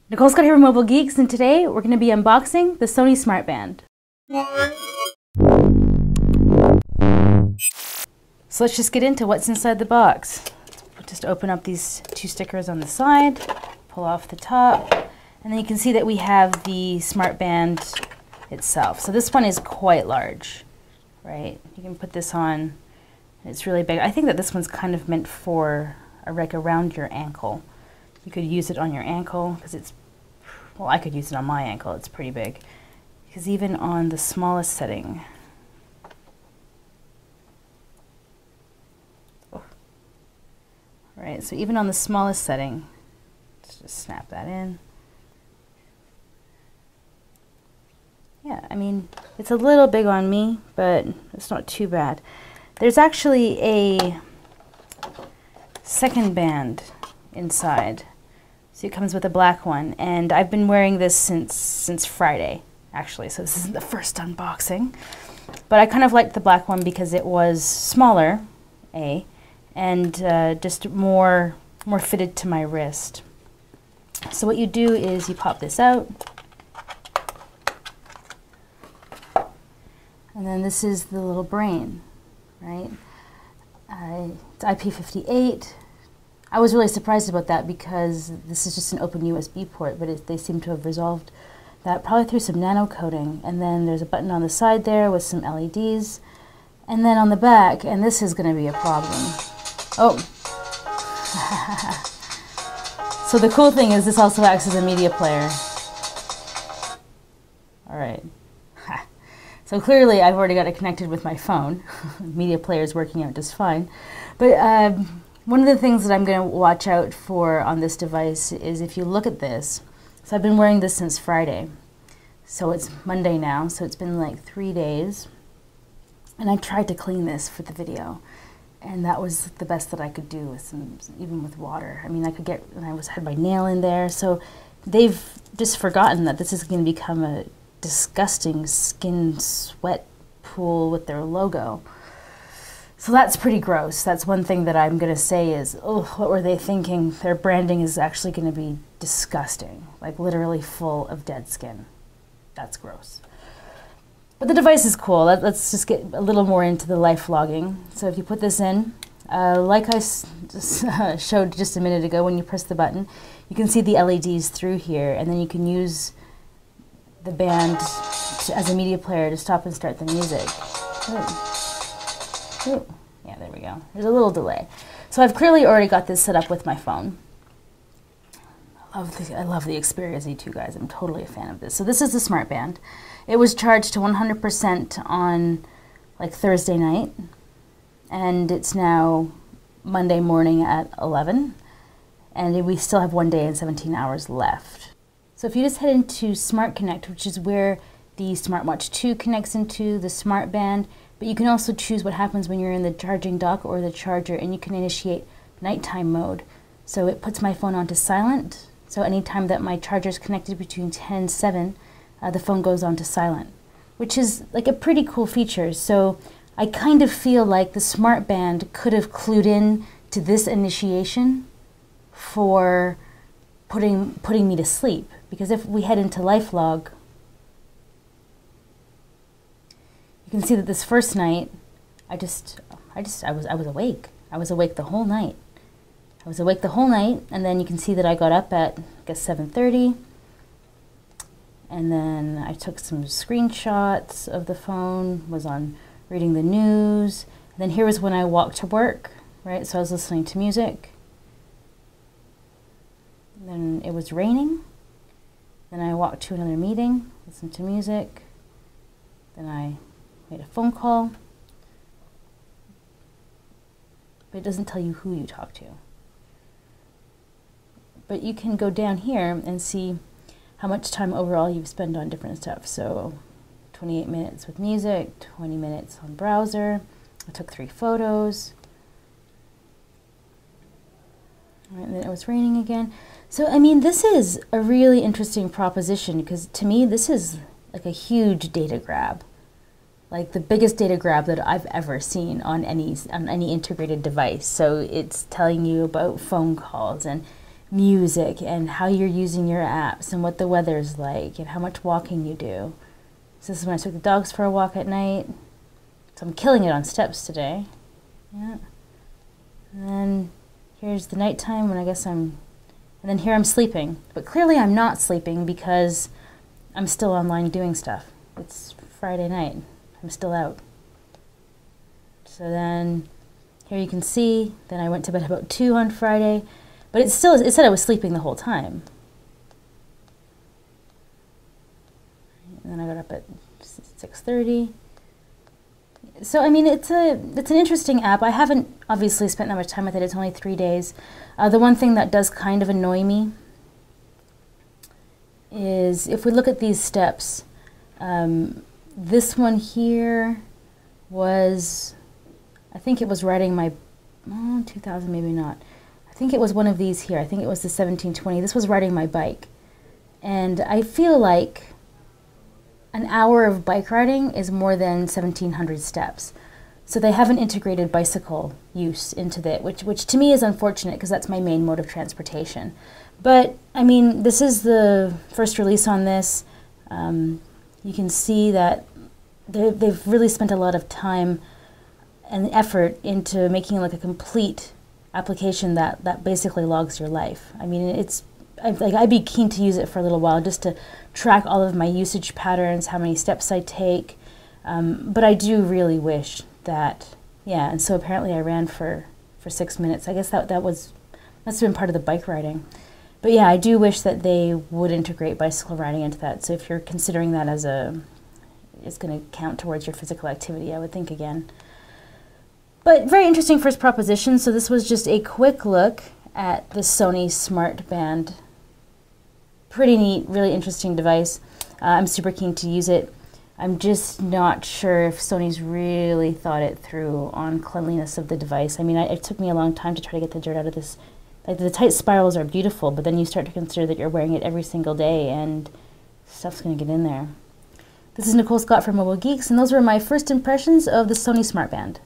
Nicole Scott here from Mobile Geeks, and today we're going to be unboxing the Sony Smartband. So let's just get into what's inside the box. Just open up these two stickers on the side, pull off the top, and then you can see that we have the Smartband itself. So this one is quite large, right? You can put this on, it's really big. I think that this one's kind of meant for like around your ankle. You could use it on your ankle because it's, well, I could use it on my ankle. It's pretty big. Because even on the smallest setting, right, so even on the smallest setting, let's just snap that in. Yeah, I mean, it's a little big on me, but it's not too bad. There's actually a second band inside. So it comes with a black one, and I've been wearing this since Friday, actually, so this isn't the first unboxing. But I kind of liked the black one because it was smaller, and just more fitted to my wrist. So what you do is you pop this out, and then this is the little brain, right? It's IP58. I was really surprised about that because this is just an open USB port, but they seem to have resolved that probably through some nano coating. And then there's a button on the side there with some LEDs. And then on the back, and this is going to be a problem. Oh. So the cool thing is this also acts as a media player. All right. So clearly I've already got it connected with my phone. Media player is working out just fine. But one of the things that I'm going to watch out for on this device is if you look at this. So I've been wearing this since Friday. So it's Monday now, so it's been like 3 days. And I tried to clean this for the video. And that was the best that I could do with even with water. I mean, I could get, and I had my nail in there. So they've just forgotten that this is going to become a disgusting skin sweat pool with their logo. So that's pretty gross. That's one thing that I'm going to say is, oh, what were they thinking? Their branding is actually going to be disgusting, like literally full of dead skin. That's gross. But the device is cool. Let's just get a little more into the Lifelogging. So if you put this in, like I showed just a minute ago, when you press the button, you can see the LEDs through here, and then you can use the band as a media player to stop and start the music. Ooh. Yeah, there we go. There's a little delay. So I've clearly already got this set up with my phone. I love the Xperia Z2, guys. I'm totally a fan of this. So this is the Smartband. It was charged to 100% on like Thursday night, and it's now Monday morning at 11, and we still have 1 day and 17 hours left. So if you just head into Smart Connect, which is where the Smartwatch 2 connects into the Smartband, but you can also choose what happens when you're in the charging dock or the charger, and you can initiate nighttime mode. So it puts my phone onto silent. So anytime that my charger is connected between 10 and 7, the phone goes on to silent, which is like a pretty cool feature. So I kind of feel like the Smartband could have clued in to this initiation for putting me to sleep. Because if we head into Lifelog, you can see that this first night, I was awake. I was awake the whole night. And then you can see that I got up at, I guess, 7:30. And then I took some screenshots of the phone, was on reading the news. And then here was when I walked to work, right? So I was listening to music. Then it was raining. Then I walked to another meeting, listened to music. Then I made a phone call. But it doesn't tell you who you talk to. But you can go down here and see how much time overall you've spent on different stuff. So 28 minutes with music, 20 minutes on browser. I took 3 photos. And then it was raining again. So, I mean, this is a really interesting proposition because to me, this is like a huge data grab. Like the biggest data grab that I've ever seen on any integrated device. So it's telling you about phone calls and music and how you're using your apps and what the weather's like and how much walking you do. So this is when I took the dogs for a walk at night. So I'm killing it on steps today. Yeah. And then here's the nighttime when I guess and then here I'm sleeping. But clearly I'm not sleeping because I'm still online doing stuff. It's Friday night. I'm still out. So then here you can see, then I went to bed about 2 on Friday, but it said I was sleeping the whole time. And then I got up at 6:30. So I mean, it's an interesting app. I haven't obviously spent that much time with it. It's only 3 days. The one thing that does kind of annoy me is if we look at these steps, this one here was, I think it was riding my, 2000 maybe not. I think it was one of these here. I think it was the 1720. This was riding my bike. And I feel like an hour of bike riding is more than 1,700 steps. So they haven't integrated bicycle use into that, which to me is unfortunate because that's my main mode of transportation. But, I mean, this is the first release on this. You can see that they've really spent a lot of time and effort into making like a complete application that basically logs your life. I mean, I'd be keen to use it for a little while just to track all of my usage patterns, how many steps I take. But I do really wish that, yeah, and so apparently I ran for 6 minutes. I guess that's been part of the bike riding. But yeah, I do wish that they would integrate bicycle riding into that. So if you're considering that as it's going to count towards your physical activity, I would think again. But very interesting first proposition. So this was just a quick look at the Sony Smartband. Pretty neat, really interesting device. I'm super keen to use it. I'm just not sure if Sony's really thought it through on cleanliness of the device. I mean, it took me a long time to try to get the dirt out of this. Like, the tight spirals are beautiful, but then you start to consider that you're wearing it every single day and stuff's going to get in there. This is Nicole Scott from Mobile Geeks, and those were my first impressions of the Sony Smartband.